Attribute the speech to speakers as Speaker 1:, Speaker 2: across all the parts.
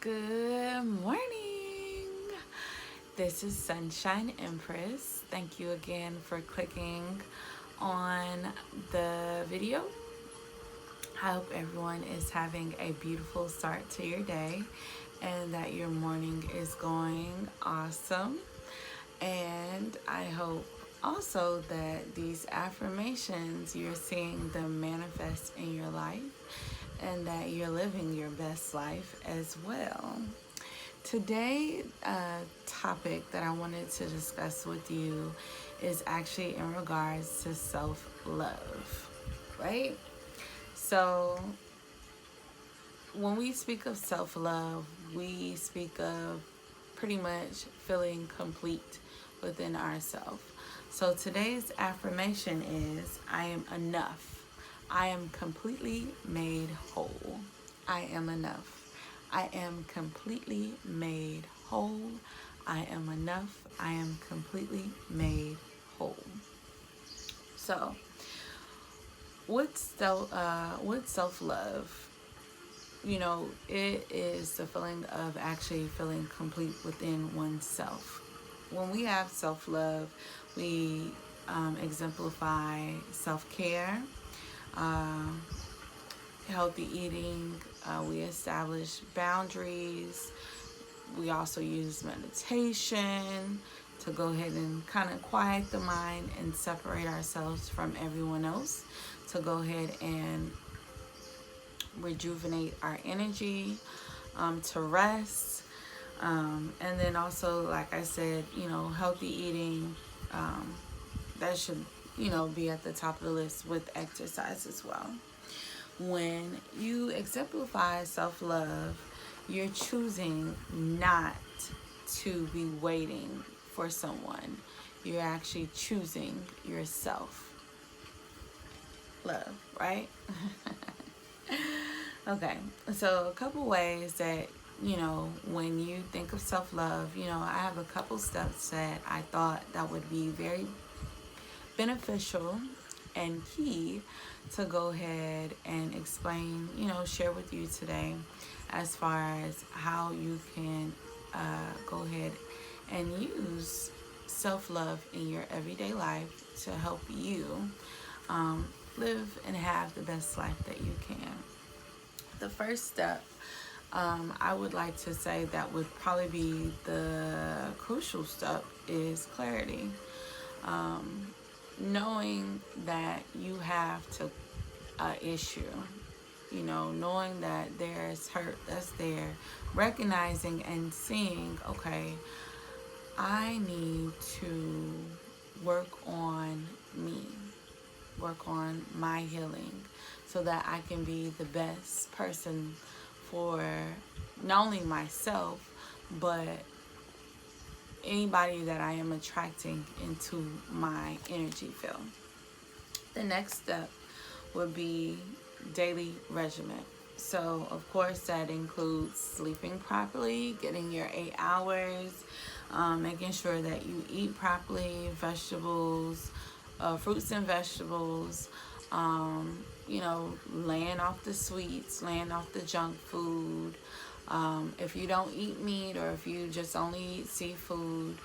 Speaker 1: Good morning. This is Sunshine Empress. Thank you again for clicking on the video. I hope everyone is having a beautiful start to your day and that your morning is going awesome. And I hope also that these affirmations, you're seeing them manifest in your life and that you're living your best life as well. Today, topic that I wanted to discuss with you is actually in regards to self-love, right? So when we speak of self-love, we speak of pretty much feeling complete within ourselves. So today's affirmation is, I am enough. I am completely made whole. I am enough. I am completely made whole. I am enough. I am completely made whole. So, what's self-love? You know, it is the feeling of actually feeling complete within oneself. When we have self-love, we exemplify self-care, healthy eating, we establish boundaries. We also use meditation to go ahead and kind of quiet the mind and separate ourselves from everyone else, to go ahead and rejuvenate our energy, to rest, and then also, like I said, healthy eating, that should, be at the top of the list, with exercise as well. When you exemplify self-love, you're choosing not to be waiting for someone. You're actually choosing yourself. Love, right? Okay, so a couple ways that, when you think of self-love, I have a couple steps that I thought that would be very beneficial and key to go ahead and explain, share with you today, as far as how you can go ahead and use self-love in your everyday life to help you live and have the best life that you can. The first step, I would like to say that would probably be the crucial step, is clarity. Knowing that you have to issue, knowing that there's hurt that's there, recognizing and seeing, okay, I need to work on me, work on my healing, so that I can be the best person for not only myself, but anybody that I am attracting into my energy field. The next step would be daily regimen. So, of course, that includes sleeping properly, getting your 8 hours, making sure that you eat properly, vegetables, fruits and vegetables, laying off the sweets, laying off the junk food. If you don't eat meat, or if you just only eat seafood,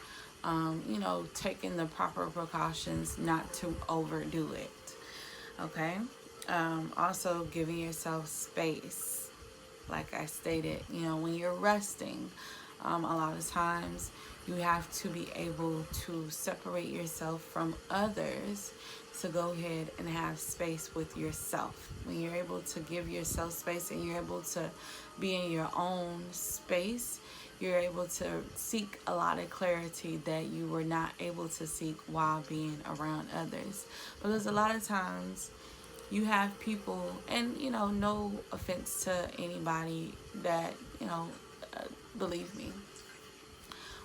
Speaker 1: taking the proper precautions not to overdo it. Okay? Also giving yourself space. Like I stated, when you're resting, a lot of times you have to be able to separate yourself from others to go ahead and have space with yourself. When you're able to give yourself space and you're able to be in your own space, you're able to seek a lot of clarity that you were not able to seek while being around others. Because a lot of times you have people, and no offense to anybody that, believe me,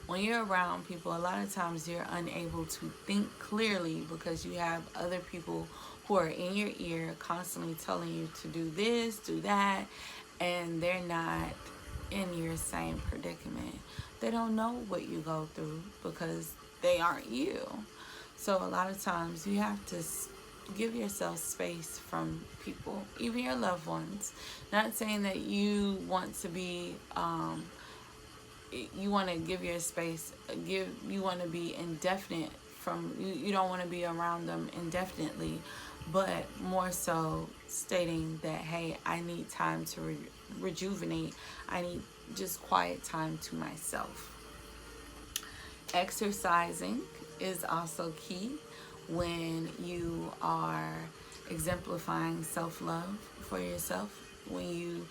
Speaker 1: when you're around people, a lot of times you're unable to think clearly because you have other people who are in your ear constantly telling you to do this, do that, and they're not in your same predicament. They don't know what you go through because they aren't you. So a lot of times you have to give yourself space from people, even your loved ones. Not saying that you want to be you want to give your space, you want to be indefinite from you don't want to be around them indefinitely, but more so stating that, hey, I need time to rejuvenate. I need just quiet time to myself. Exercising is also key when you are exemplifying self-love for yourself. When you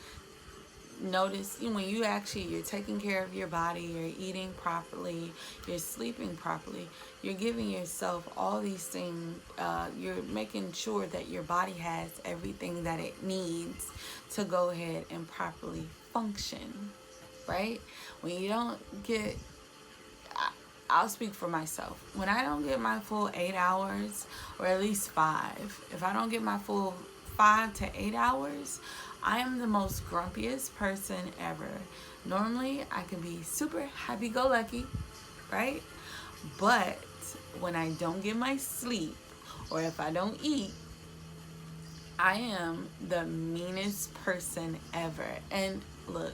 Speaker 1: notice, when you actually, you're taking care of your body, you're eating properly, you're sleeping properly, you're giving yourself all these things, you're making sure that your body has everything that it needs to go ahead and properly function, right? When you don't get, I'll speak for myself. When I don't get my full 8 hours, or at least 5, if I don't get my full 5 to 8 hours, I am the most grumpiest person ever. Normally, I can be super happy-go-lucky, right? But when I don't get my sleep, or if I don't eat, I am the meanest person ever. And look,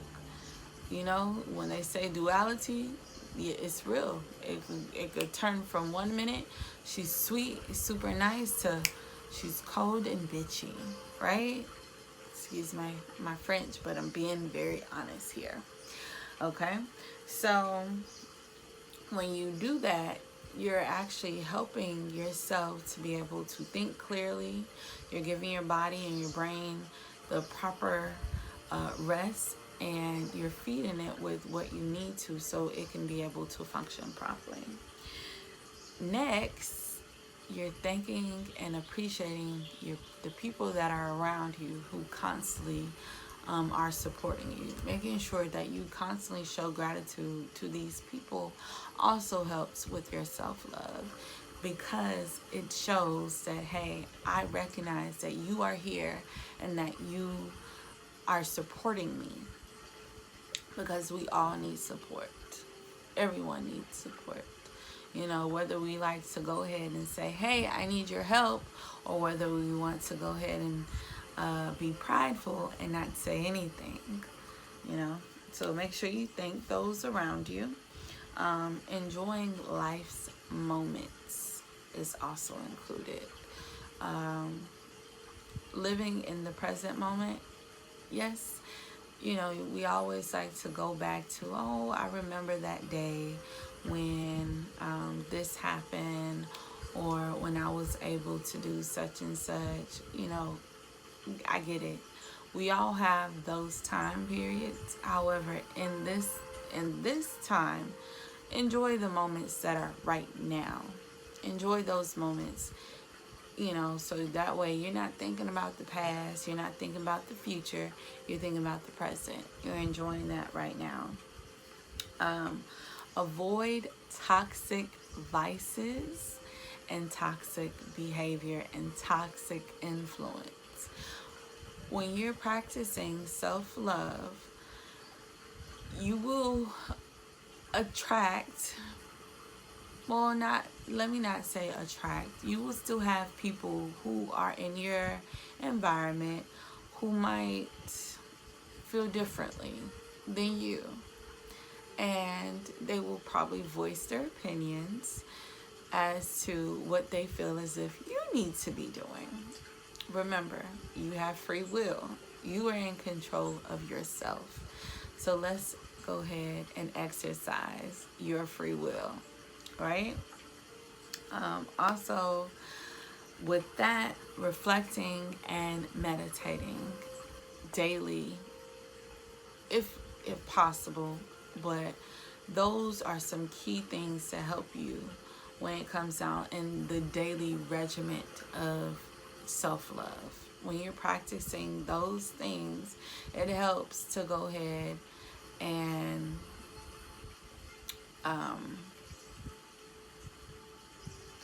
Speaker 1: when they say duality, yeah, it's real. It could turn from 1 minute, she's sweet, super nice, to she's cold and bitchy, right? Excuse my French, but I'm being very honest here. Okay? So when you do that, you're actually helping yourself to be able to think clearly. You're giving your body and your brain the proper rest, and you're feeding it with what you need to so it can be able to function properly. Next, you're thanking and appreciating the people that are around you who constantly are supporting you. Making sure that you constantly show gratitude to these people also helps with your self-love, because it shows that, hey, I recognize that you are here and that you are supporting me, because we all need support. Everyone needs support. Whether we like to go ahead and say, hey, I need your help, or whether we want to go ahead and be prideful and not say anything, So make sure you thank those around you. Enjoying life's moments is also included. Living in the present moment, yes. We always like to go back to, oh, I remember that day when this happened, or when I was able to do such and such. I get it. We all have those time periods. However, in this time, enjoy the moments that are right now. Enjoy those moments. So that way you're not thinking about the past, you're not thinking about the future, you're thinking about the present. You're enjoying that right now. Avoid toxic vices and toxic behavior and toxic influence. When you're practicing self-love, you will attract, let me not say attract. You will still have people who are in your environment who might feel differently than you. And they will probably voice their opinions as to what they feel as if you need to be doing. Remember, you have free will. You are in control of yourself. So let's go ahead and exercise your free will, right? Also, with that, reflecting and meditating daily, if possible. But those are some key things to help you when it comes down in the daily regiment of self-love. When you're practicing those things, it helps to go ahead and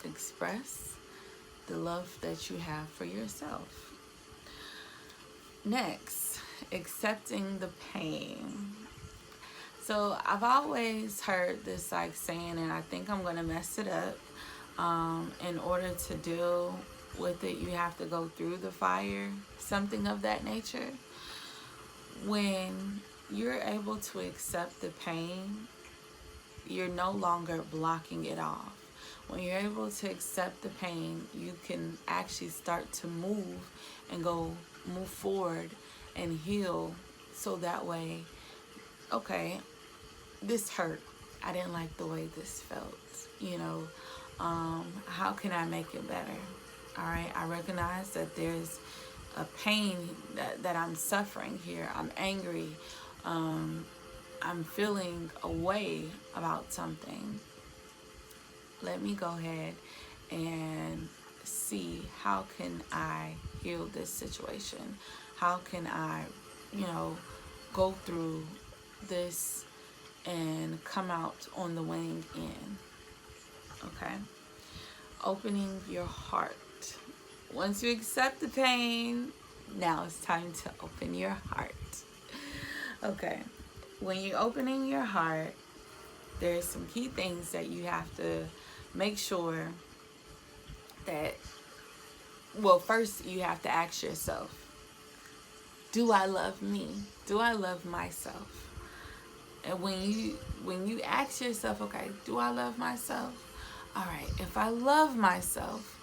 Speaker 1: express the love that you have for yourself. Next, accepting the pain. So I've always heard this saying, and I think I'm gonna mess it up. In order to deal with it, you have to go through the fire, something of that nature. When you're able to accept the pain, you're no longer blocking it off. When you're able to accept the pain, you can actually start to move and move forward and heal. So that way, okay, this hurt. I didn't like the way this felt. How can I make it better? All right, I recognize that there's a pain that I'm suffering here. I'm angry. I'm feeling a way about something. Let me go ahead and see how can I heal this situation. How can I, go through this and come out on the winning end. Okay? Opening your heart. Once you accept the pain, now it's time to open your heart. Okay. When you're opening your heart, there's some key things that you have to make sure that, well, first you have to ask yourself, do I love me? Do I love myself? And when you ask yourself, okay, do I love myself? All right, if I love myself,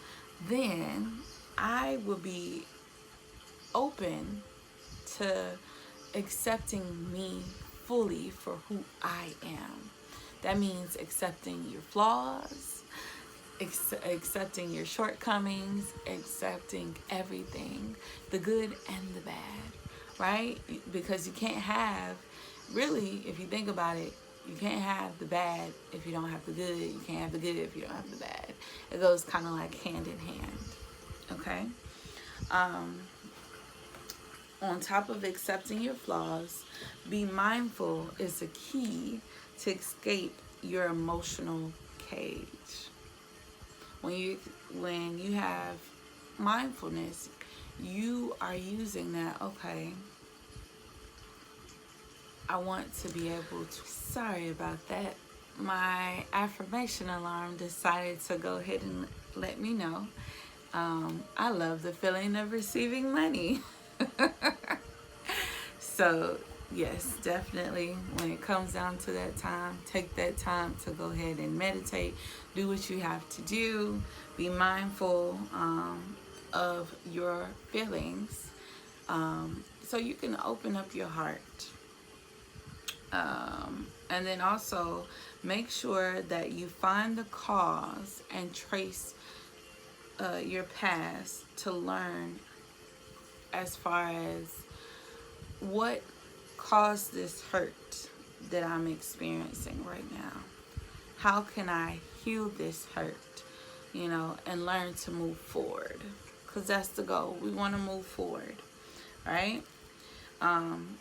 Speaker 1: then I will be open to accepting me fully for who I am. That means accepting your flaws, accepting your shortcomings, accepting everything, the good and the bad, right? Because you can't have, really, if you think about it, you can't have the bad if you don't have the good. You can't have the good if you don't have the bad. It goes kind of like hand in hand, okay? On top of accepting your flaws, be mindful is the key to escape your emotional cage. When you have mindfulness, you are using that, okay, I want to be able to, sorry about that. My affirmation alarm decided to go ahead and let me know. I love the feeling of receiving money. So yes, definitely when it comes down to that time, take that time to go ahead and meditate. Do what you have to do. Be mindful of your feelings so you can open up your heart. And then also make sure that you find the cause and trace your past to learn as far as what caused this hurt that I'm experiencing right now. How can I heal this hurt, and learn to move forward? Because that's the goal. We want to move forward, right?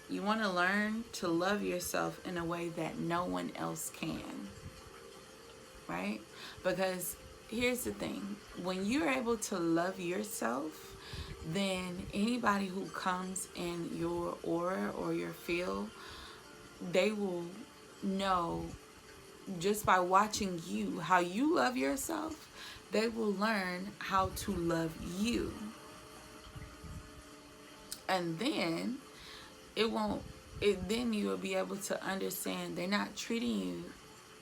Speaker 1: You want to learn to love yourself in a way that no one else can, right? Because here's the thing. When you're able to love yourself, then anybody who comes in your aura or your field, they will know just by watching you, how you love yourself, they will learn how to love you. And then then you will be able to understand they're not treating you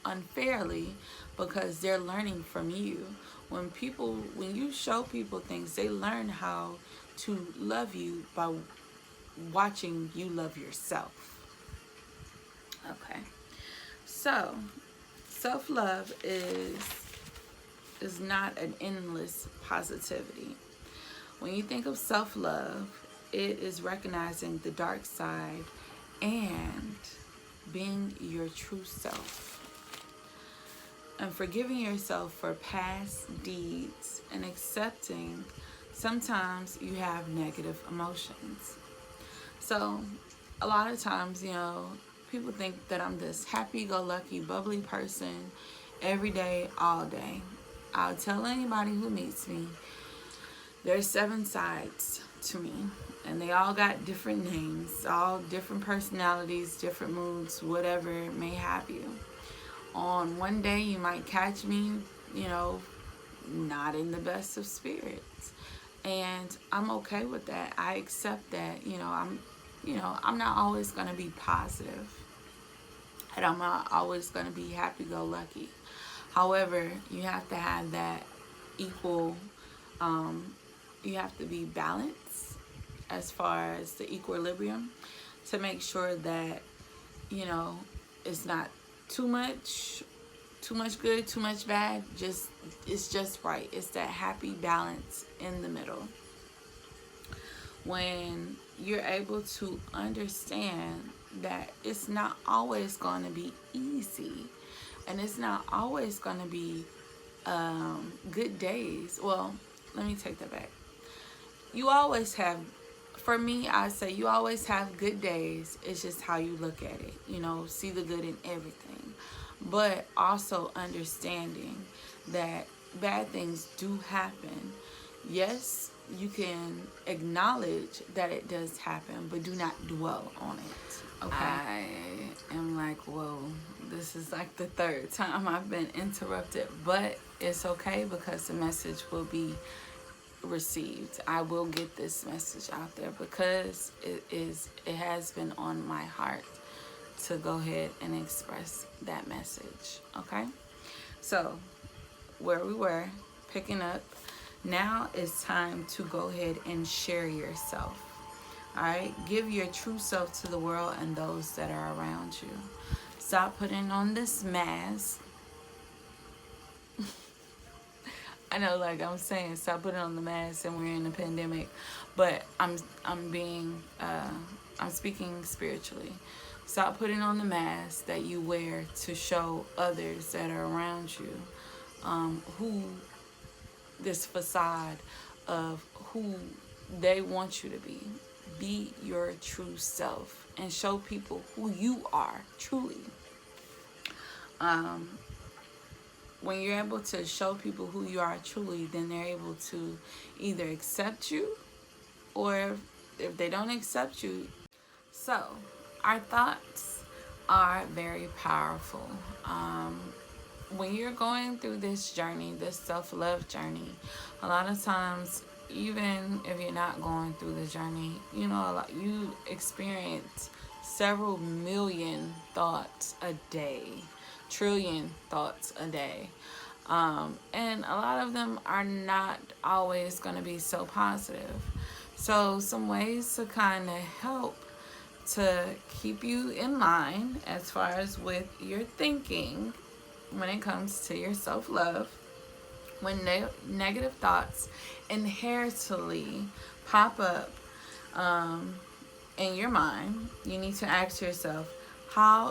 Speaker 1: unfairly because they're learning from you. When you show people things, they learn how to love you by watching you love yourself. Okay. So, self-love is not an endless positivity. When you think of self-love, it is recognizing the dark side and being your true self. And forgiving yourself for past deeds and accepting sometimes you have negative emotions. So a lot of times, people think that I'm this happy-go-lucky, bubbly person every day, all day. I'll tell anybody who meets me, there's 7 sides to me. And they all got different names, all different personalities, different moods, whatever may have you. On one day, you might catch me, not in the best of spirits. And I'm okay with that. I accept that. I'm not always going to be positive, and I'm not always going to be happy-go-lucky. However, you have to have that equal, you have to be balanced as far as the equilibrium, to make sure that, you know, it's not too much good, too much bad. It's just right. It's that happy balance in the middle. When you're able to understand that it's not always going to be easy, and it's not always going to be good days. Well, let me take that back. You always have, for me, I say you always have good days. It's just how you look at it. See the good in everything. But also understanding that bad things do happen. Yes, you can acknowledge that it does happen, but do not dwell on it. Okay? I am like, whoa, this is like the third time I've been interrupted, but it's okay because the message will be received. I will get this message out there because it has been on my heart to go ahead and express that message. Okay? So, where we were, picking up, now it's time to go ahead and share yourself. Alright? Give your true self to the world and those that are around you. Stop putting on this mask. I know, like I'm saying, stop putting on the mask and we're in a pandemic, but I'm speaking spiritually. Stop putting on the mask that you wear to show others that are around you who this facade of who they want you to be. Be your true self and show people who you are truly. When you're able to show people who you are truly, then they're able to either accept you, or if they don't accept you. So, our thoughts are very powerful. When you're going through this journey, this self-love journey, a lot of times, even if you're not going through the journey, you experience several million thoughts a day, trillion thoughts a day. And a lot of them are not always going to be so positive. So some ways to kind of help to keep you in line as far as with your thinking when it comes to your self-love, when negative thoughts inherently pop up in your mind, you need to ask yourself,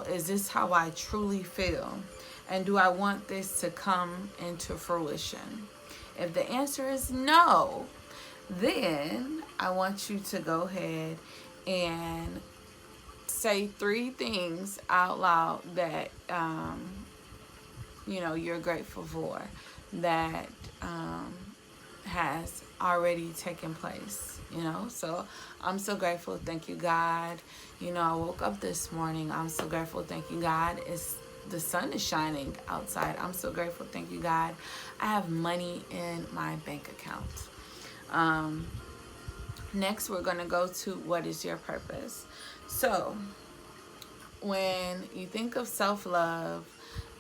Speaker 1: is this how I truly feel? And do I want this to come into fruition? If the answer is no, then I want you to go ahead and say 3 things out loud that you're grateful for, that has already taken place. So I'm so grateful. Thank you, God. I woke up this morning. I'm so grateful. Thank you, God. The sun is shining outside. I'm so grateful. Thank you, God. I have money in my bank account. Next, we're going to go to what is your purpose. So when you think of self-love,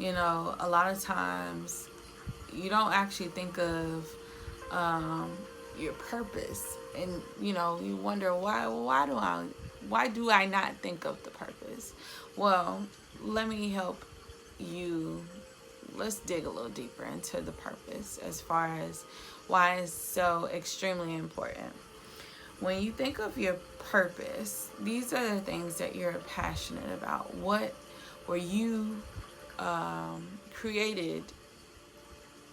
Speaker 1: a lot of times you don't actually think of your purpose, and you wonder why do I not think of the purpose? Well, let me help you. Let's dig a little deeper into the purpose as far as why it's so extremely important. When you think of your purpose, these are the things that you're passionate about. What were you created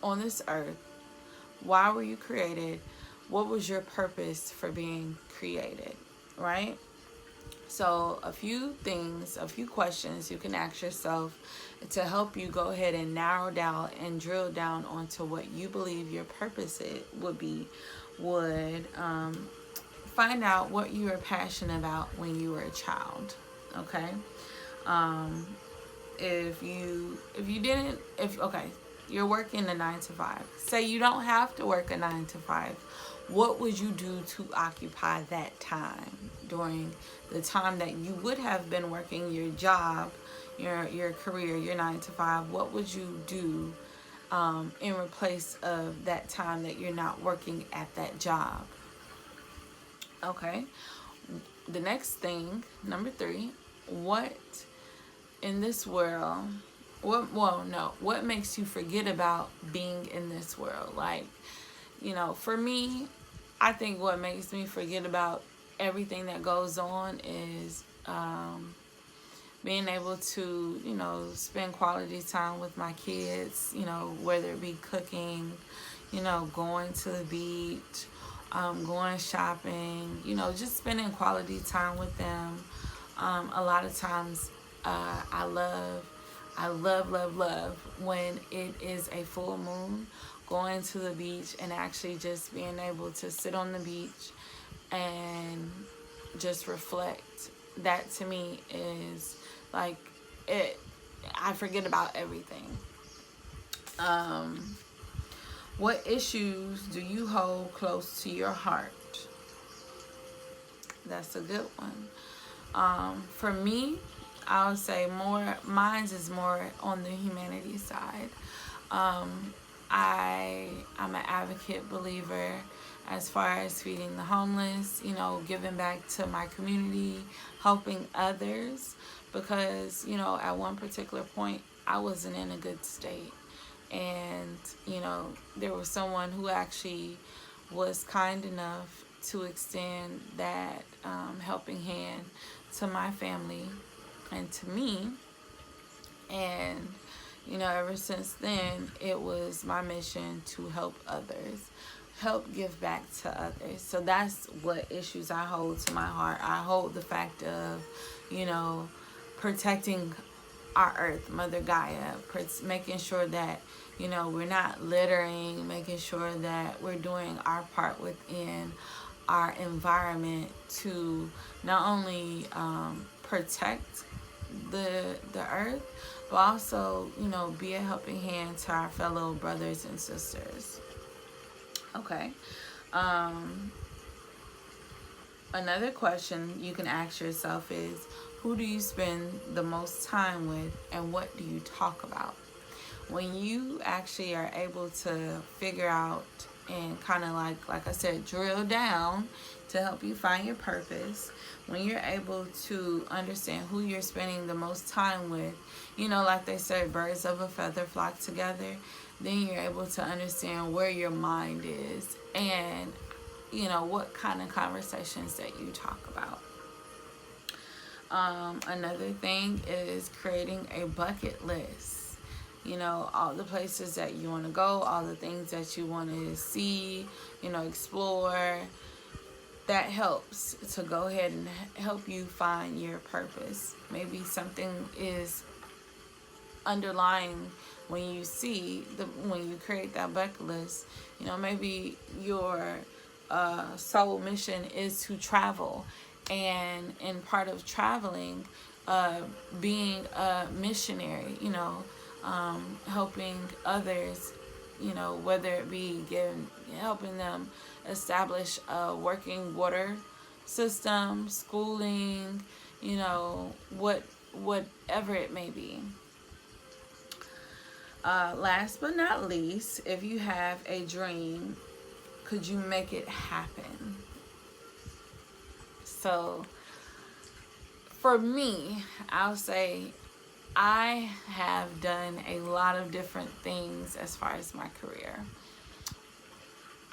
Speaker 1: on this earth? Why were you created? What was your purpose for being created, right? So a few questions you can ask yourself to help you go ahead and narrow down and drill down onto what you believe your purpose would find out what you were passionate about when you were a child. Okay. You're working a 9 to 5. Say you don't have to work a 9 to 5. what would you do to occupy that time during the time that you would have been working your job, your career, your 9 to 5? What would you do in replace of that time that you're not working at that job? Okay. The next thing, number 3, what in this world, what makes you forget about being in this world? Like, for me, I think what makes me forget about everything that goes on is being able to, spend quality time with my kids, whether it be cooking, going to the beach, going shopping, just spending quality time with them. A lot of times, I love when it is a full moon, going to the beach and actually just being able to sit on the beach and just reflect. That to me is like it. I forget about everything. What issues do you hold close to your heart? That's a good one. For me, I would say mine's is more on the humanity side. I'm an advocate believer as far as feeding the homeless, giving back to my community, helping others, because, at one particular point, I wasn't in a good state. And, there was someone who actually was kind enough to extend that helping hand to my family and to me. And, ever since then, it was my mission to help others, help give back to others. So that's what issues I hold to my heart. I hold the fact of, protecting our earth, Mother Gaia, making sure that, we're not littering, making sure that we're doing our part within our environment to not only protect the earth, but also, be a helping hand to our fellow brothers and sisters. Okay. Another question you can ask yourself is, who do you spend the most time with, and what do you talk about? When you actually are able to figure out and kind of like I said, drill down to help you find your purpose, when you're able to understand who you're spending the most time with, like they say, birds of a feather flock together, then you're able to understand where your mind is and, what kind of conversations that you talk about. Another thing is creating a bucket list. All the places that you want to go, all the things that you want to see, explore. That helps to go ahead and help you find your purpose. Maybe something is underlying when you when you create that bucket list. Maybe your soul mission is to travel, and in part of traveling, being a missionary, helping others, whether it be helping them establish a working water system, schooling, whatever it may be. Last but not least, if you have a dream, could you make it happen? So, for me, I'll say I have done a lot of different things as far as my career.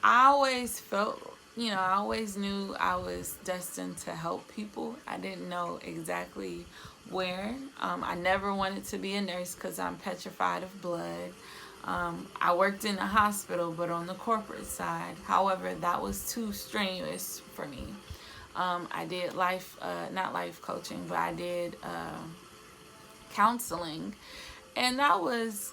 Speaker 1: I always felt, I always knew I was destined to help people. I didn't know exactly where. I never wanted to be a nurse because I'm petrified of blood. I worked in a hospital, but on the corporate side. However, that was too strenuous for me. I did not life coaching, but I did counseling, and that was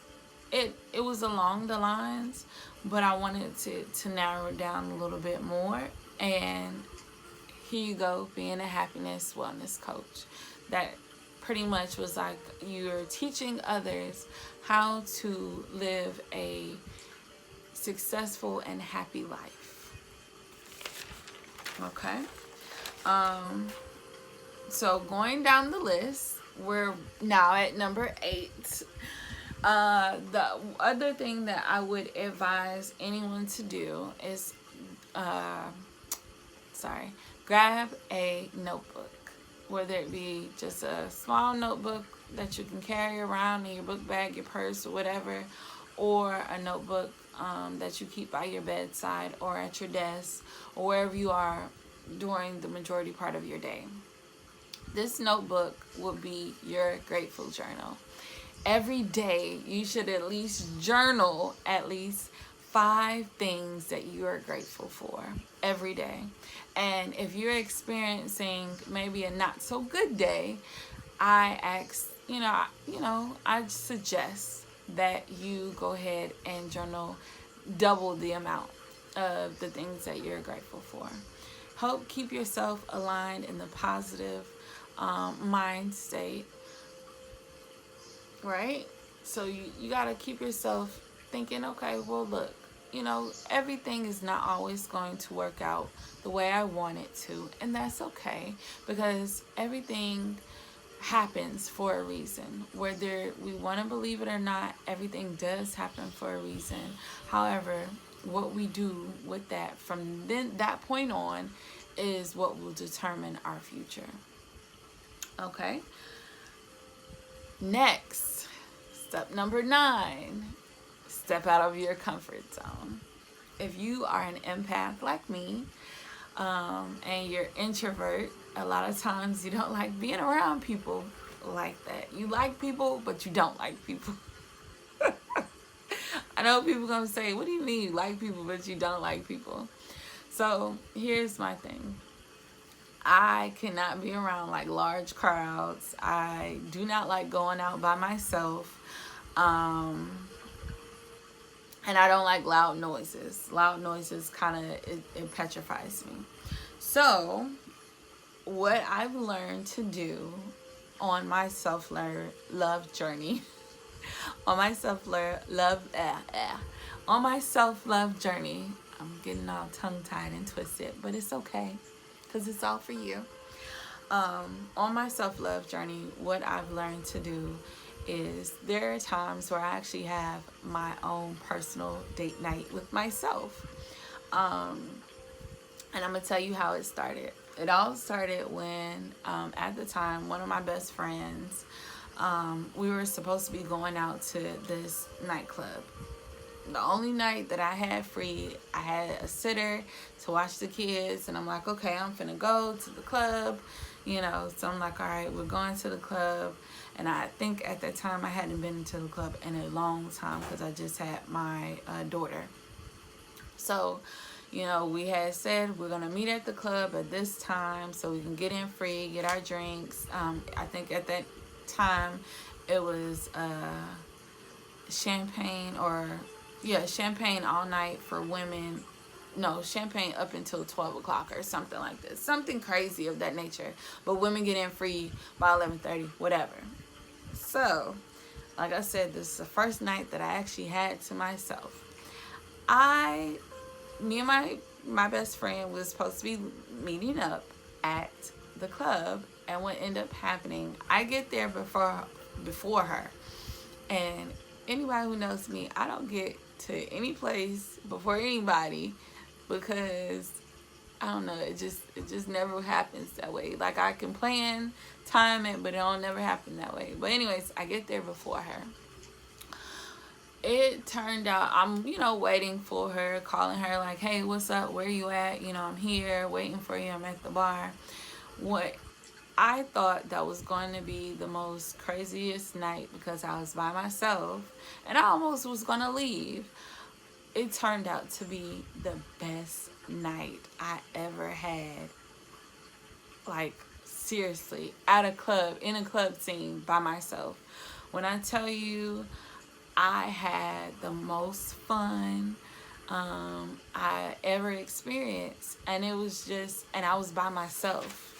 Speaker 1: it. It was along the lines, but I wanted to narrow it down a little bit more. And here you go, being a happiness wellness coach. That pretty much was like you're teaching others how to live a successful and happy life. Okay. So going down the list, we're now at number 8. The other thing that I would advise anyone to do is, uh, grab a notebook, whether it be just a small notebook that you can carry around in your book bag, your purse, or whatever, or a notebook that you keep by your bedside or at your desk or wherever you are during the majority part of your day. This notebook will be your grateful journal. Every day, you should at least journal at least 5 things that you are grateful for every day. And if you're experiencing maybe a not so good day, I suggest that you go ahead and journal double the amount of the things that you're grateful for. Help keep yourself aligned in the positive mind state, right? So you got to keep yourself thinking, okay, well, look, everything is not always going to work out the way I want it to. And that's okay, because everything happens for a reason. Whether we want to believe it or not, everything does happen for a reason. However, what we do with that from that point on is what will determine our future. Okay? Next, step number 9, step out of your comfort zone. If you are an empath like me, and you're introvert, a lot of times you don't like being around people like that. You like people, but you don't like people. I know people gonna say, what do you mean you like people, but you don't like people? So here's my thing. I cannot be around like large crowds. I do not like going out by myself. And I don't like loud noises. Loud noises kind of, it petrifies me. So what I've learned to do on my self-love journey, on my self-love journey, I'm getting all tongue-tied and twisted, but it's okay, because it's all for you. On my self-love journey, what I've learned to do is there are times where I actually have my own personal date night with myself. And I'm going to tell you how it started. It all started when, at the time, one of my best friends, we were supposed to be going out to this nightclub. The only night that I had free, I had a sitter to watch the kids, and I'm like, okay, I'm finna go to the club, so I'm like, all right, we're going to the club. And I think at that time I hadn't been to the club in a long time, because I just had my daughter. So, we had said we're going to meet at the club at this time so we can get in free, get our drinks. I think at that time it was champagne all night for women. No, champagne up until 12 o'clock or something like this. Something crazy of that nature. But women get in free by 11:30, whatever. So, like I said, this is the first night that I actually had to myself. Me and my best friend was supposed to be meeting up at the club, and what ended up happening, I get there before her. And anybody who knows me, I don't get to any place before anybody, because I don't know, it just never happens that way. Like, I can plan, time it, but it don't never happen that way. But anyways, I get there before her. It turned out I'm, waiting for her, calling her like, hey, what's up? Where you at? I'm here waiting for you. I'm at the bar. What I thought that was going to be the most craziest night, because I was by myself and I almost was going to leave. It turned out to be the best night I ever had. Like, seriously, in a club scene by myself. When I tell you, I had the most fun I ever experienced. And it was and I was by myself,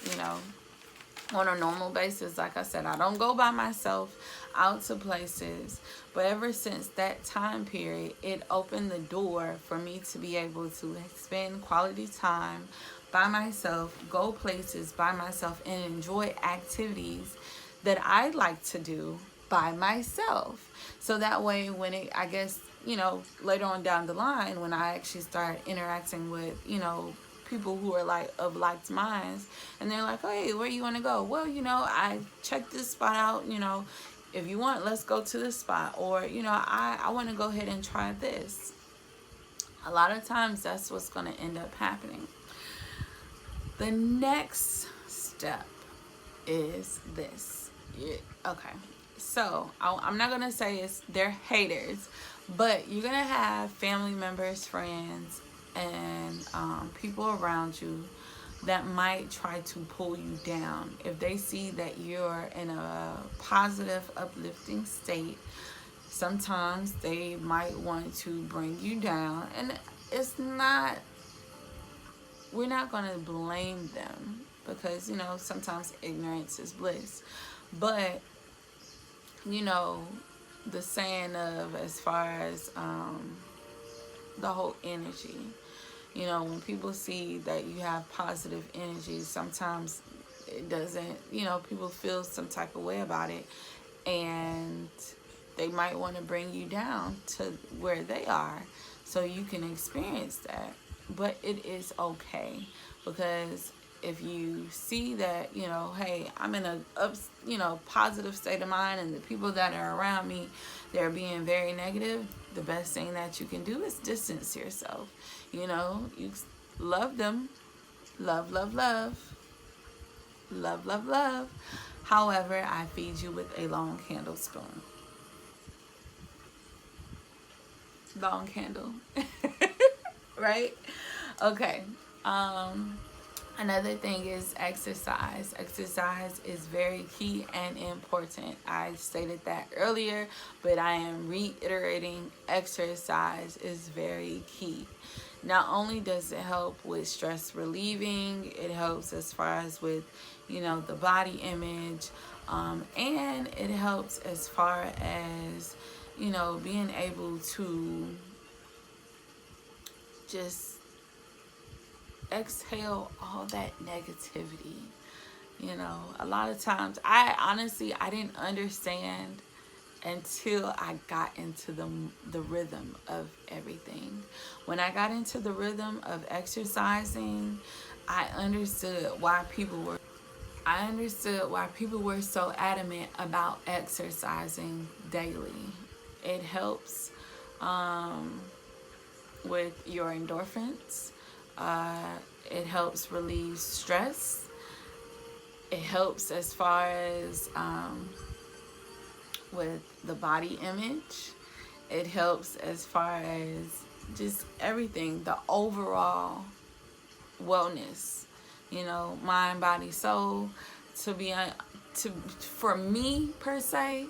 Speaker 1: on a normal basis. Like I said, I don't go by myself out to places, but ever since that time period, it opened the door for me to be able to spend quality time by myself, go places by myself, and enjoy activities that I like to do by myself. So that way, when it, I guess, later on down the line, when I actually start interacting with, people who are like of like minds, and they're like, oh, hey, where you want to go? Well, I checked this spot out, if you want, let's go to this spot. Or, I want to go ahead and try this. A lot of times that's what's going to end up happening. The next step is this. Okay. So I'm not going to say they're haters, but you're going to have family members, friends, and people around you that might try to pull you down. If they see that you're in a positive, uplifting state, sometimes they might want to bring you down. And we're not going to blame them, because, sometimes ignorance is bliss. But, the saying of, as far as the whole energy, when people see that you have positive energy, sometimes it doesn't, people feel some type of way about it, and they might want to bring you down to where they are so you can experience that. But it is okay, because if you see that, hey, I'm in a positive state of mind, and the people that are around me, they're being very negative, the best thing that you can do is distance yourself. You love them. Love, love, love. Love, love, love. However, I feed you with a long candle spoon. Long candle. Right? Okay. Another thing is exercise. Exercise is very key and important. I stated that earlier, but I am reiterating, exercise is very key. Not only does it help with stress relieving, it helps as far as with, the body image, and it helps as far as, being able to just exhale all that negativity. A lot of times I didn't understand until I got into the rhythm of everything. When I got into the rhythm of exercising, I understood why people were so adamant about exercising daily. It helps with your endorphins. It helps relieve stress. It helps as far as with the body image. It helps as far as just everything, the overall wellness, mind, body, soul. For me per se,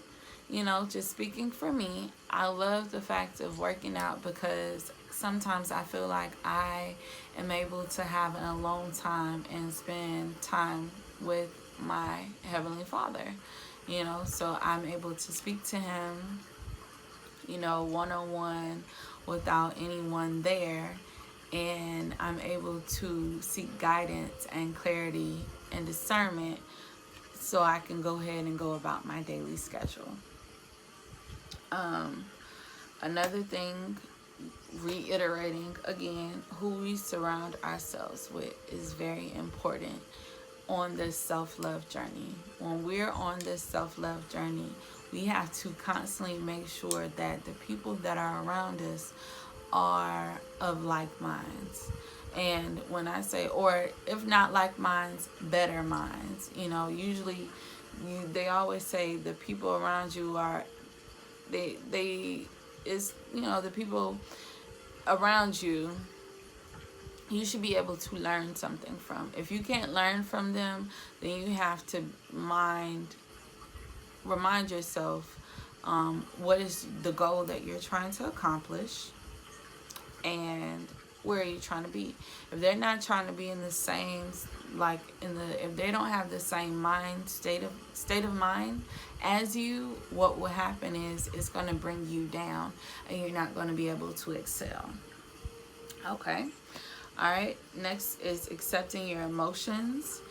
Speaker 1: just speaking for me, I love the fact of working out, because sometimes I feel like I am able to have an alone time and spend time with my Heavenly Father, so I'm able to speak to Him, one-on-one without anyone there, and I'm able to seek guidance and clarity and discernment so I can go ahead and go about my daily schedule. Another thing, reiterating again, who we surround ourselves with is very important on this self-love journey. When we're on this self-love journey, we have to constantly make sure that the people that are around us are of like minds. And when I say, or if not like minds, better minds. Usually they always say the people around you are, the people around you, you should be able to learn something from. If you can't learn from them, then you have to remind yourself what is the goal that you're trying to accomplish, and where are you trying to be. If they're not trying to be in the same, if they don't have the same state of mind as you, what will happen is it's going to bring you down, and you're not going to be able to excel. Okay. All right, next is accepting your emotions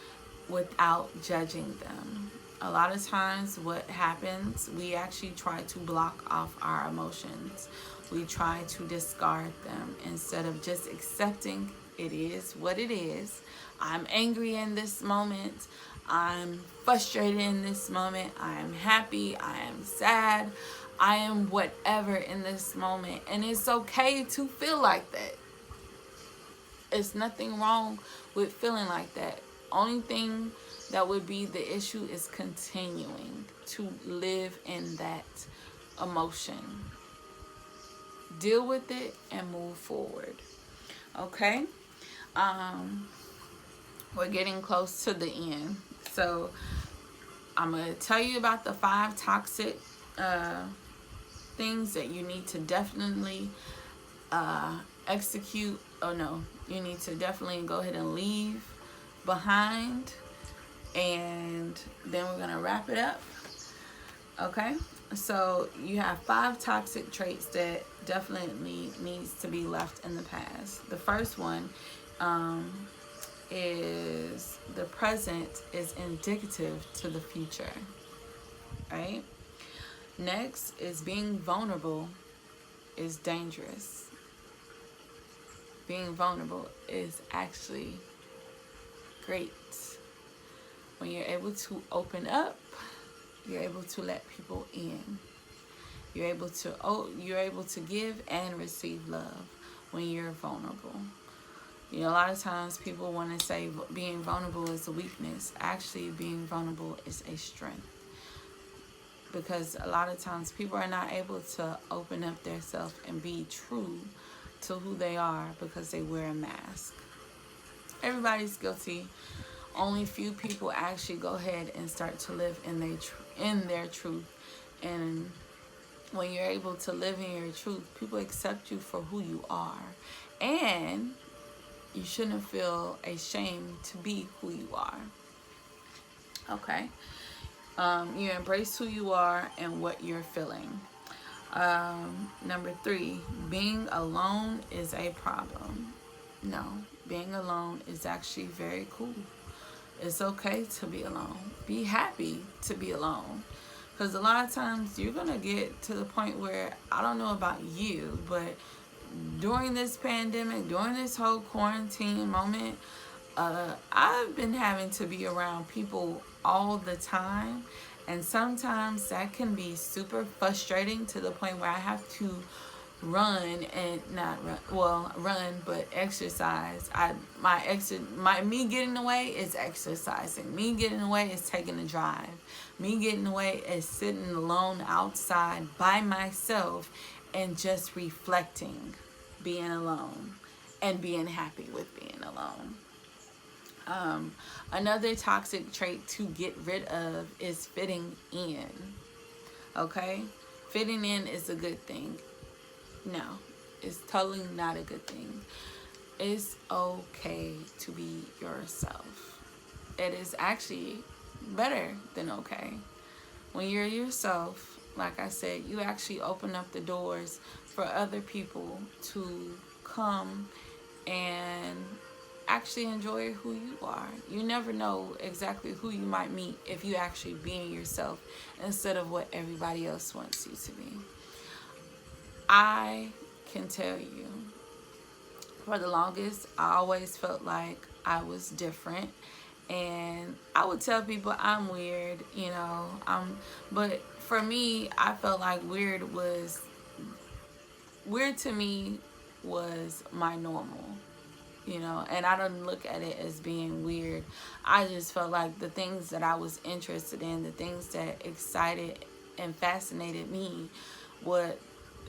Speaker 1: without judging them. A lot of times, what happens, we actually try to block off our emotions. We try to discard them instead of just accepting it is what it is. I'm angry in this moment. I'm frustrated in this moment. I am happy. I am sad. I am whatever in this moment. And it's okay to feel like that. It's nothing wrong with feeling like that. Only thing that would be the issue is continuing to live in that emotion. Deal with it and move forward. Okay? We're getting close to the end. So I'm going to tell you about the 5 toxic things that you need to definitely execute. Oh no, you need to definitely go ahead and leave behind, and then we're gonna wrap it up. Okay, so you have 5 toxic traits that definitely needs to be left in the past. The first one is the present is indicative to the future, right? Next is being vulnerable is dangerous. Being vulnerable is actually great. When you're able to open up, you're able to let people in. You're able to give and receive love when you're vulnerable. You know, a lot of times people want to say being vulnerable is a weakness. Actually, being vulnerable is a strength. Because a lot of times people are not able to open up their self and be true to who they are because they wear a mask. Everybody's guilty. Only few people actually go ahead and start to live in their truth. And when you're able to live in your truth, people accept you for who you are. And you shouldn't feel ashamed to be who you are. Okay? You embrace who you are and what you're feeling. Number 3, being alone is a problem. No, being alone is actually very cool. It's okay to be alone. Be happy to be alone. Because a lot of times you're going to get to the point where, I don't know about you, but during this pandemic, during this whole quarantine moment, I've been having to be around people all the time, and sometimes that can be super frustrating to the point where I have to run and not run, well, run but exercise. Me getting away is exercising. Me getting away is taking a drive. Me getting away is sitting alone outside by myself and just reflecting, being alone, and being happy with being alone. Another toxic trait to get rid of is fitting in. Okay? Fitting in is a good thing. No, it's totally not a good thing. It's okay to be yourself. It is actually better than okay. When you're yourself, like I said, you actually open up the doors for other people to come and actually enjoy who you are. You never know exactly who you might meet if you actually being yourself instead of what everybody else wants you to be. I can tell you, for the longest, I always felt like I was different, and I would tell people I'm weird, you know. But for me, I felt like weird to me was my normal. You know, and I don't look at it as being weird. I just felt like the things that I was interested in, the things that excited and fascinated me, what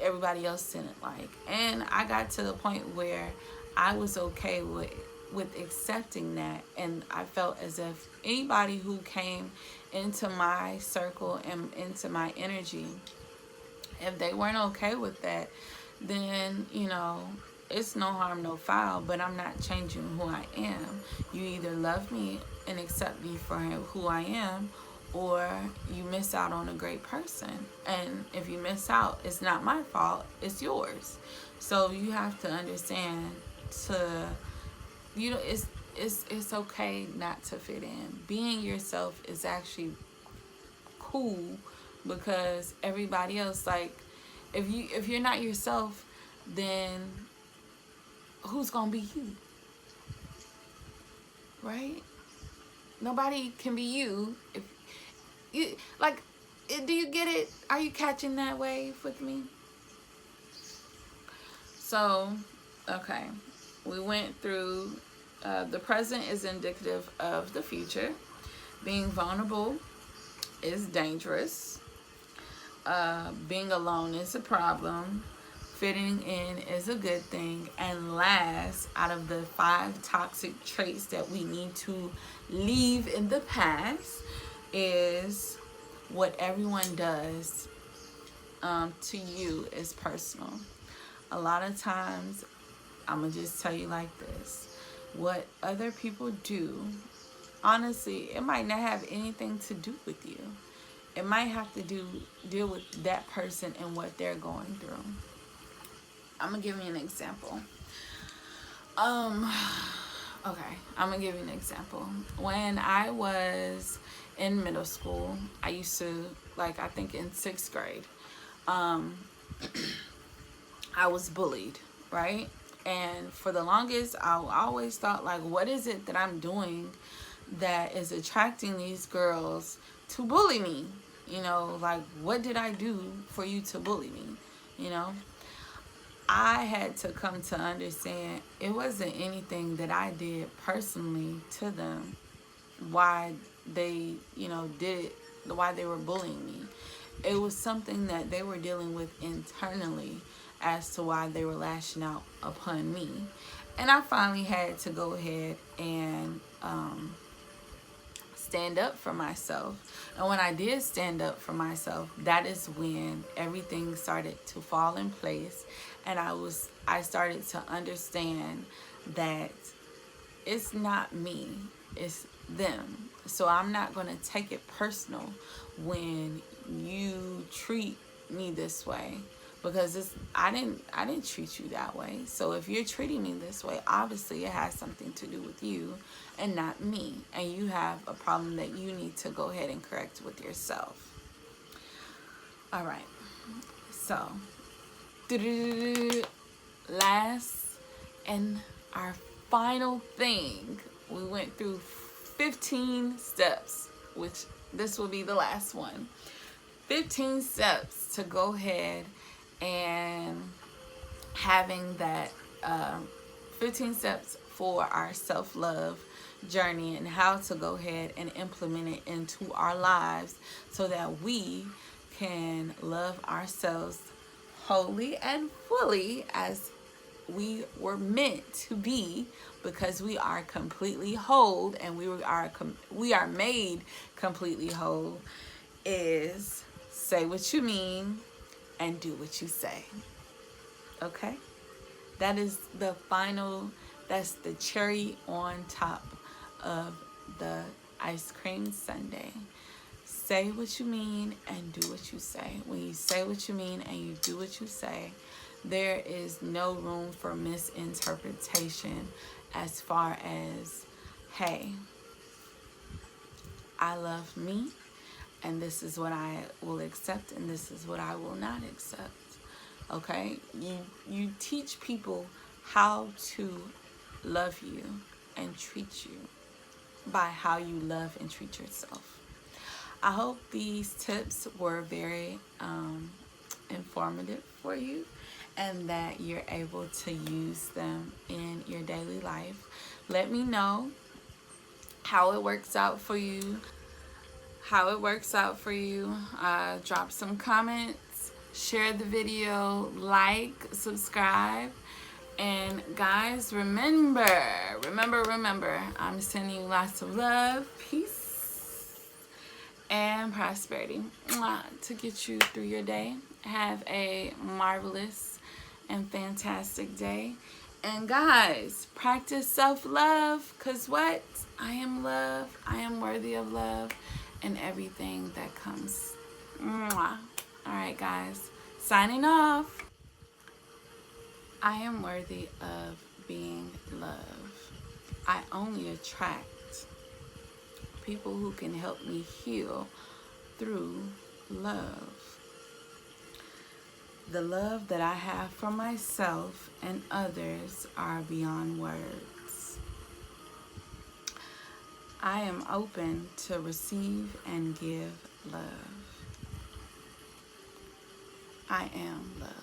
Speaker 1: everybody else didn't like. And I got to the point where I was okay with accepting that, and I felt as if anybody who came into my circle and into my energy, if they weren't okay with that, then, you know, it's no harm, no foul, but I'm not changing who I am. You either love me and accept me for who I am, or you miss out on a great person. And if you miss out, it's not my fault, it's yours. So you have to understand to you know, it's okay not to fit in. Being yourself is actually cool, because everybody else, like, if you're not yourself, then who's gonna be you, right? Nobody can be you if you like. Do you get it? Are you catching that wave with me? So, okay, we went through the present is indicative of the future. Being vulnerable is dangerous. Being alone is a problem. Fitting in is a good thing. And last, out of the 5 toxic traits that we need to leave in the past, is what everyone does to you is personal. A lot of times, I'm going to just tell you like this. What other people do, honestly, it might not have anything to do with you. It might have to deal with that person and what they're going through. I'm gonna give you an example. Okay, I'm gonna give you an example. When I was in middle school, I used to, like, I think in 6th grade, I was bullied, right? And for the longest, I always thought, like, what is it that I'm doing that is attracting these girls to bully me? You know, like, what did I do for you to bully me? You know, I had to come to understand it wasn't anything that I did personally to them, why they, you know, did it, why they were bullying me. It was something that they were dealing with internally as to why they were lashing out upon me. And I finally had to go ahead and stand up for myself. And when I did stand up for myself, that is when everything started to fall in place, and I started to understand that it's not me, it's them. So I'm not going to take it personal when you treat me this way, because I didn't treat you that way. So if you're treating me this way, obviously it has something to do with you and not me, and you have a problem that you need to go ahead and correct with yourself. All right, so last and our final thing, we went through 15 steps, which this will be the last one. 15 steps to go ahead and having that 15 steps for our self-love journey, and how to go ahead and implement it into our lives so that we can love ourselves wholly and fully as we were meant to be, because we are completely whole, and we are made completely whole. Is say what you mean and do what you say. Okay? That is the final, that's the cherry on top of the ice cream sundae. Say what you mean and do what you say. When you say what you mean and you do what you say, there is no room for misinterpretation as far as, hey, I love me, and this is what I will accept, and this is what I will not accept. Okay? You teach people how to love you and treat you by how you love and treat yourself. I hope these tips were very informative for you, and that you're able to use them in your daily life. Let me know how it works out for you. Drop some comments, share the video, like, subscribe. And guys, remember, I'm sending you lots of love, peace, and prosperity to get you through your day. Have a marvelous and fantastic day. And guys, practice self-love, because what? I am love. I am worthy of love and everything that comes. Mwah. All right, guys, signing off. I am worthy of being loved. I only attract people who can help me heal through love. The love that I have for myself and others are beyond words. I am open to receive and give love. I am love.